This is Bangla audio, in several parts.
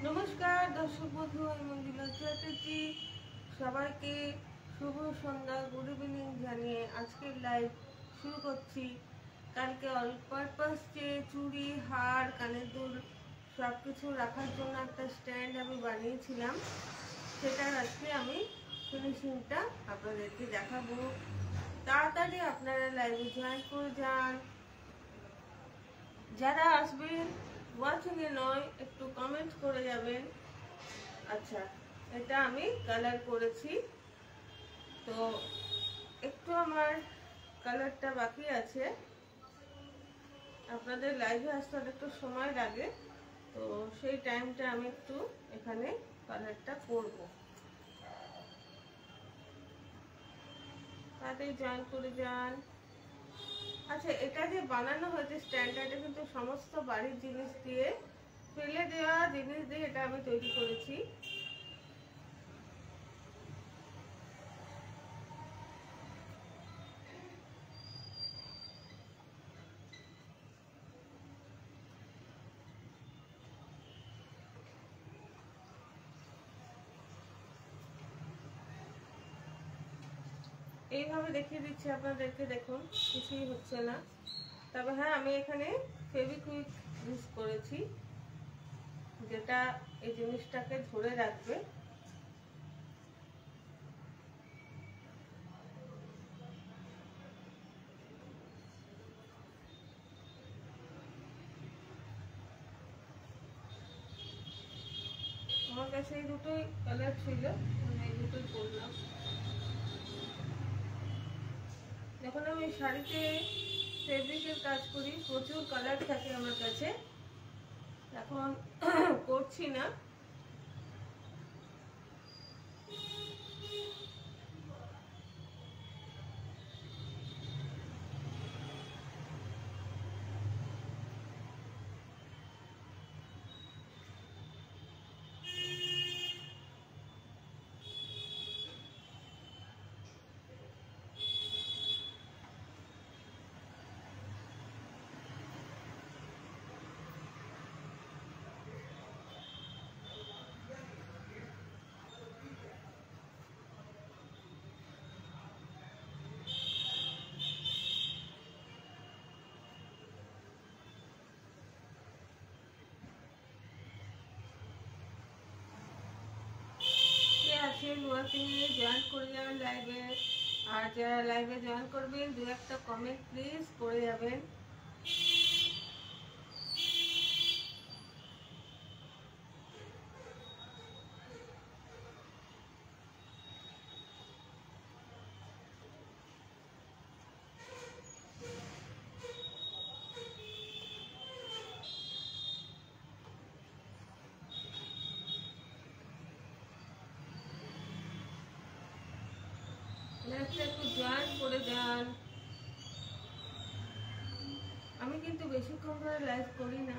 নমস্কার দর্শক বন্ধু, আমি মঞ্জুলা চ্যাটার্জি। সবাইকে শুভ সন্ধ্যা, গুড ইভিনিং জানিয়ে আজকের লাইভ শুরু করছি। কালকে অল পারপাস যে চুড়ি, হার, কানের দুল সব কিছু রাখার জন্য একটা স্ট্যান্ড আমি বানিয়েছিলাম, সেটার আজকে আমি ফিনিশিংটা আপনাদেরকে দেখাবো। তাড়াতাড়ি আপনারা লাইভে জয়েন করে যান। যারা আসবেন ওয়াচিং এ নয়, একটু কমেন্ট করে যাবেন। আচ্ছা, এটা আমি কালার করেছি, তো একটু আমার কালারটা বাকি আছে। আপনাদের লাইভে আসতে একটু সময় লাগে, তো সেই টাইমটা আমি একটু এখানে কালারটা করব। তাড়াতাড়ি জয়েন করে যান। আচ্ছা, এটা যে বানানো হয়েছে স্ট্যান্ডটা, এটা কিন্তু সমস্ত বাড়ির জিনিস দিয়ে, ফেলে দেওয়া জিনিস দিয়ে এটা আমি তৈরি করেছি। এইভাবে দেখিয়ে দিচ্ছি আপনাদেরকে, দেখুন কিছুই হচ্ছে না। তবে হ্যাঁ, আমি এখানে ফেভিকুইক ইউজ করেছি, যেটা এই জিনিসটাকে ধরে রাখবে। আমার কাছে এই দুটোই কালার ছিল, এই দুটোই করলাম। যখন আমি শাড়িতে ফেব্রিকের কাজ করি, প্রচুর কালার থাকে আমার কাছে, এখন করছি না। জয়েন করে যাবেন লাইভে, আর যারা লাইভে জয়েন করবেন দু একটা কমেন্ট প্লিজ করে যাবেন। একটু জয়েন করে যান। আমি কিন্তু বেশিক্ষণ ধরে লাইভ করি না।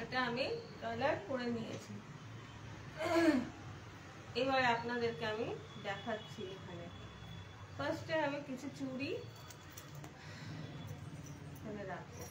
এটা আমি কালার করে নিয়েছি, এবার আপনাদেরকে আমি দেখাচ্ছি। এখানে ফার্স্টে আমি কিছু চুড়ি এখানে রাখবো।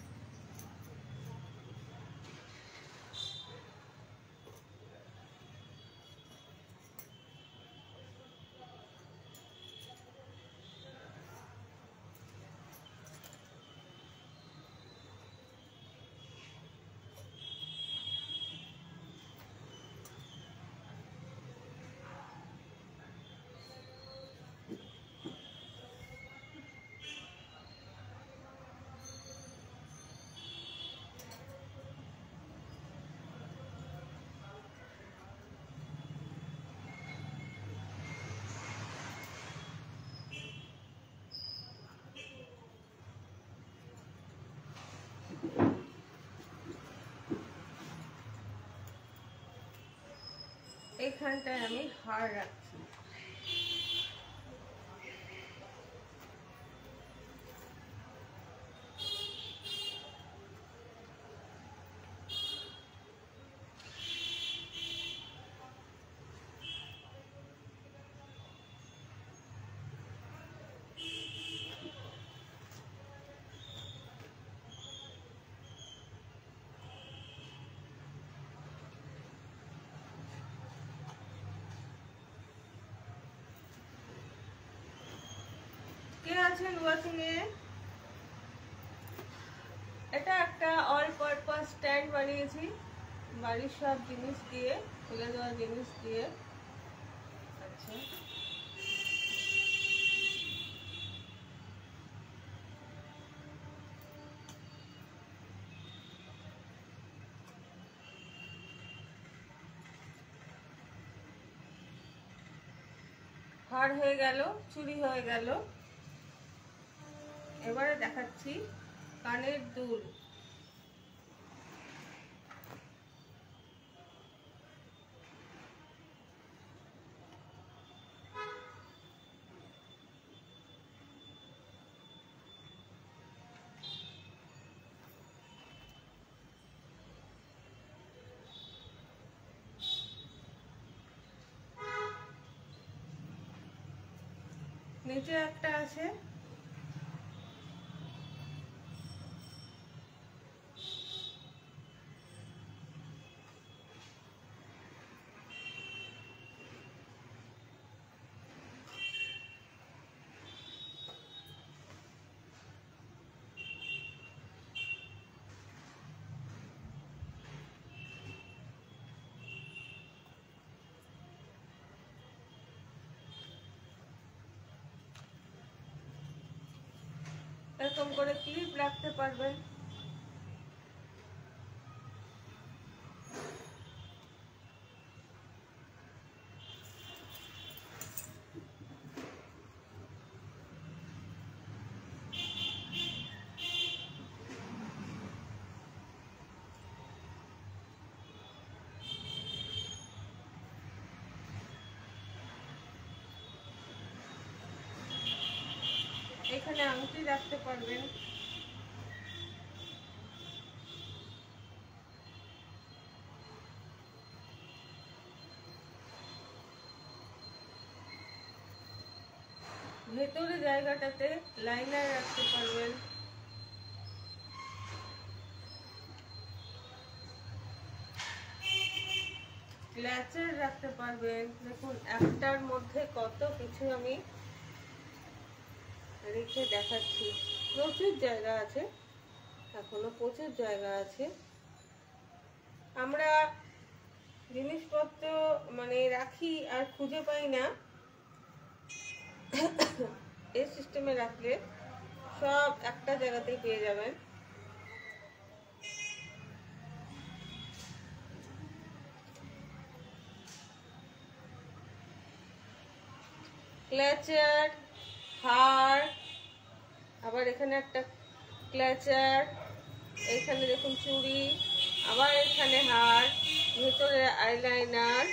এখানটায় আমি হার রাখছি। কে আছেন ওয়াচিং এ? এটা একটা অল পারপাস স্ট্যান্ড বানিয়েছি বাড়ির সব জিনিস দিয়ে, ফেলে দেওয়া জিনিস দিয়ে। আচ্ছা, হার হয়ে গেল, চুড়ি হয়ে গেল। এবারে দেখাচ্ছি কানের দুল। নিচে একটা আছে, এরকম করে ক্লিপ রাখতে পারবেন। এখানে আংটি রাখতে পারবেন। ভেতরে জায়গাটাতে লাইনার রাখতে পারবেন। ল্যাচার রাখতে পারবেন। দেখুন একটার মধ্যে কত কিছু আমি রেখে দেখাচ্ছি। প্রচুর জায়গা আছে, এখনো প্রচুর জায়গা আছে। আমরা জিনিসপত্র মানে রাখি আর খুঁজে পাই না, এই সিস্টেমে রাখলে সব একটা জায়গাতেই পেয়ে যাবেন। ক্ল্যাচার, হার, আবার এখানে একটা ক্ল্যাচার, এইখানে দেখুন চুড়ি, আবার এখানে হার, ভেতরে আইলাইনার।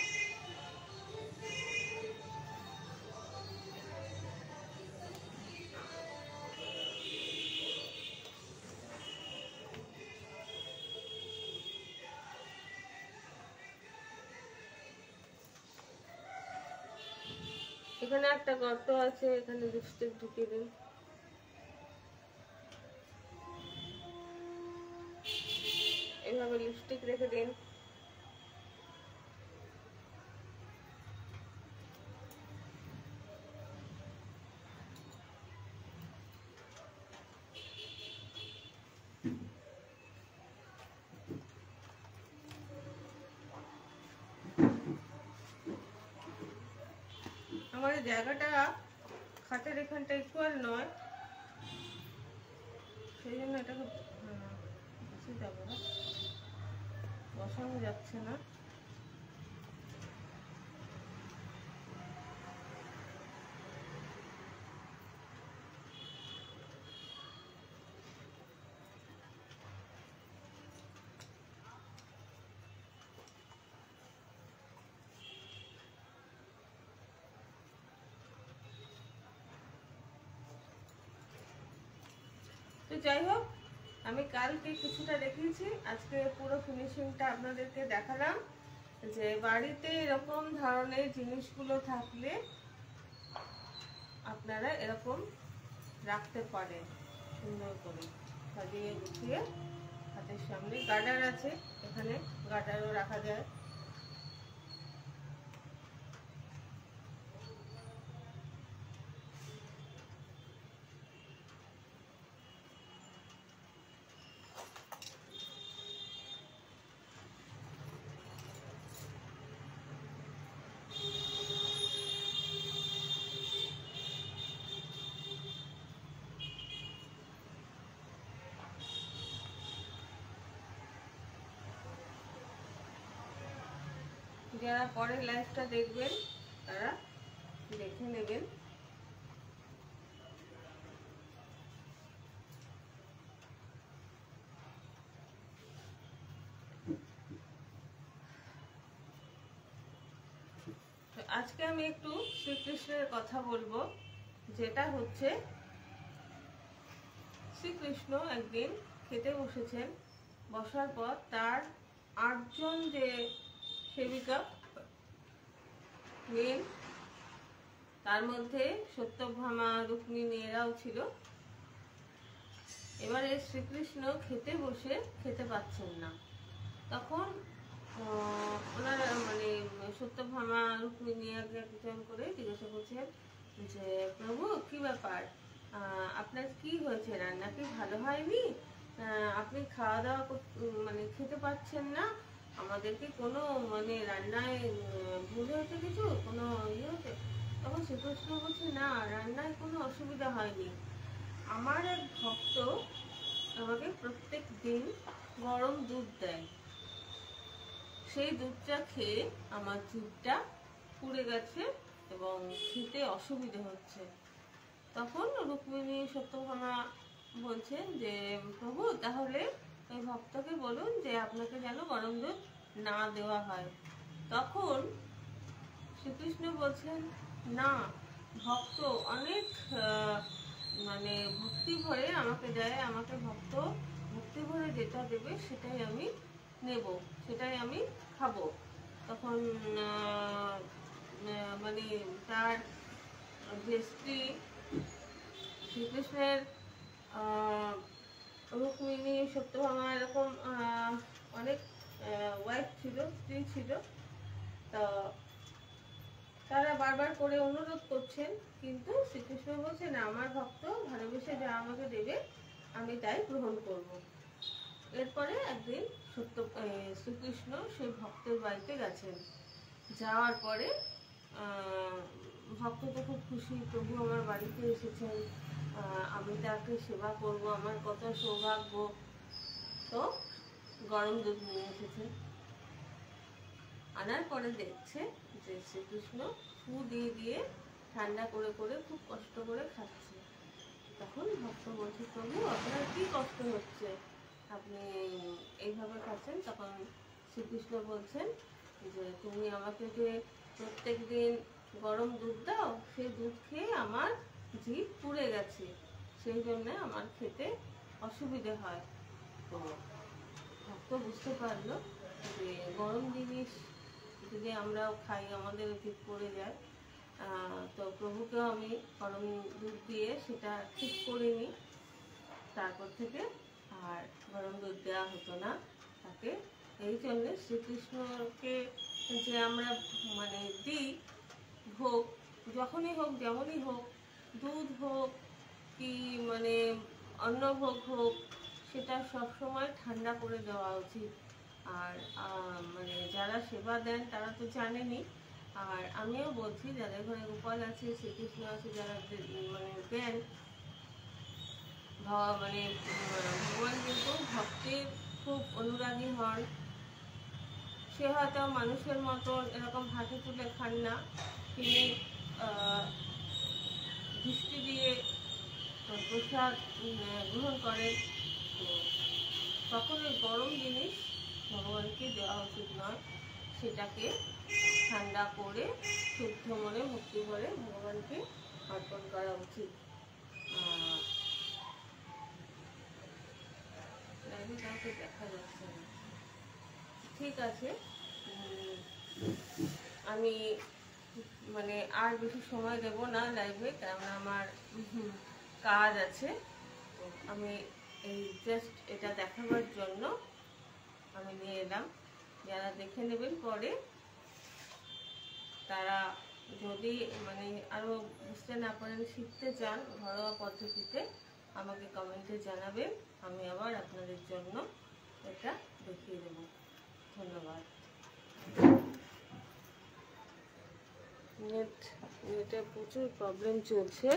এখানে একটা গর্ত আছে, এখানে লিপস্টিক ঢুকিয়ে দিন। এভাবে লিপস্টিক রেখে দিন। আমার জায়গাটা খাটের এখানটা ইকুয়াল নয়, সেই জন্য এটাকে বেশি যাবো না, বসানো যাচ্ছে না। যাই হোক, আমি কালকে কিছুটা দেখিয়েছি, আজকে পুরো ফিনিশিংটা আপনাদেরকে দেখালাম যে বাড়িতে এরকম ধরনের জিনিসগুলো থাকলে আপনারা এরকম রাখতে পারেন সুন্দর করে সাজিয়ে গুছিয়ে। হাতের সামনে গার্ডার আছে, এখানে গার্ডারও রাখা যায়। যারা পরের লাইভটা দেখবেন তারা দেখে নেবেন। আজকে আমি একটু শ্রীকৃষ্ণের কথা বলবো, যেটা হচ্ছে শ্রীকৃষ্ণ একদিন খেতে বসেছেন, বসার পর তার 8 জন যে সেবিকা মেন, তার মধ্যে সত্যভামা, রুক্মিণী এরাও ছিল। এবারে শ্রীকৃষ্ণ খেতে বসে খেতে পাচ্ছেন না, তখন ওনারা মানে সত্যভামা, রুক্মিণী একজন করে জিজ্ঞাসা করছেন যে প্রভু কি ব্যাপার, আপনার কি হয়েছে, রান্না কি ভালো হয়নি, আপনি খাওয়া দাওয়া মানে খেতে পাচ্ছেন না, আমাদের কি কোনো মানে রান্নায় ভুল হয়েছে, কিছু কোনো ইয়ে হয়েছে? তখন শ্রীকৃষ্ণ বলছে না, রান্নায় কোনো অসুবিধা হয়নি, আমার এক ভক্ত আমাকে প্রত্যেক দিন গরম দুধ দেয়, সেই দুধটা খেয়ে আমার জিভটা পুড়ে গেছে এবং খেতে অসুবিধা হচ্ছে। তখন রুক্মিণী সত্যভামা বলছেন যে প্রভু তাহলে ওই ভক্তকে বলুন যে আপনাকে যেন গরম দুধ না দেওয়া হয়। তখন শ্রীকৃষ্ণ বলছেন না, ভক্ত অনেক মানে ভক্তি ভরে আমাকে দেয়, আমাকে ভক্ত ভক্তি ভরে যেটা দেবে সেটাই আমি নেব, সেটাই আমি খাবো। তখন মানে তার যে স্ত্রী শ্রীকৃষ্ণের রুক্মিণী, সত্যভামা এরকম অনেক ওয়াইফ ছিল, স্ত্রী ছিল, তো তারা বারবার করে অনুরোধ করছেন, কিন্তু শ্রীকৃষ্ণ বলছেন আমার ভক্ত ভালোবেসে যা আমাকে দেবে আমি তাই গ্রহণ করব। এরপরে একদিন শ্রীকৃষ্ণ সেই ভক্তের বাড়িতে গেছেন, যাওয়ার পরে ভক্ত তো খুব খুশি, প্রভু আমার বাড়িতে এসেছেন, আমি তাকে সেবা করব, আমার কত সৌভাগ্য। তো গরম দুধ নিয়ে এসেছে, আনার পরে দেখছে যে শ্রীকৃষ্ণ ফু দিয়ে দিয়ে ঠান্ডা করে করে খুব কষ্ট করে খাচ্ছে। তখন ভক্ত বলছে প্রভু আপনার কি কষ্ট হচ্ছে, আপনি এইভাবে খাচ্ছেন? তখন শ্রীকৃষ্ণ বলছেন যে তুমি আমাকে যে প্রত্যেক দিন গরম দুধ দাও, সেই দুধ খেয়ে আমার জিভ পুড়ে গেছে, সেই জন্য আমার খেতে অসুবিধে হয়। তো ভক্ত বুঝতে পারলো যে গরম জিনিস যদি আমরাও খাই আমাদের জিভ পড়ে যায়। তো প্রভুকেও আমি গরম দুধ দিয়ে সেটা ঠিক করিনি, তারপর থেকে আর গরম দুধ দেওয়া হতো না তাকে। এই জন্যে শ্রীকৃষ্ণকে যে আমরা মানে দিই ভোগ, যখনই হোক যেমনই হোক, দুধ হোক কি মানে অন্ন ভোগ হোক, সেটা সবসময় ঠান্ডা করে দেওয়া উচিত। আর মানে যারা সেবা দেন তারা তো জানেনই, আর আমিও বলছি যাদের ঘরে গোপাল আছে, শ্রীকৃষ্ণ আছে, যারা মানে দেন, মানে ভগবান কিন্তু ভক্তের খুব অনুরাগী হন। সে হয়তো মানুষের মতন এরকম হাতে তুলে খান না, তিনি দৃষ্টি দিয়ে প্রসাদ গ্রহণ করেন। তো তখন ওই গরম জিনিস ভগবানকে দেওয়া উচিত নয়, সেটাকে ঠান্ডা করে শুদ্ধ মনে ভক্তি করে ভগবানকে অর্পণ করা উচিত। লাইভে কাউকে দেখা যাচ্ছে না। ঠিক আছে, আমি মানে আর বেশি সময় দেব না লাইভে, কারণ আমার কাজ আছে। তো আমি এই জাস্ট এটা দেখাবার জন্য আমি নিয়ে এলাম। যারা দেখে নেবেন পরে, তারা যদি মানে আরও বুঝতে না পারেন, শিখতে চান ঘরোয়া পদ্ধতিতে, আমাকে কমেন্টে জানাবেন, আমি আবার আপনাদের জন্য এটা দেখিয়ে দেব। ধন্যবাদ। নেটে প্রচুর প্রবলেম চলছে।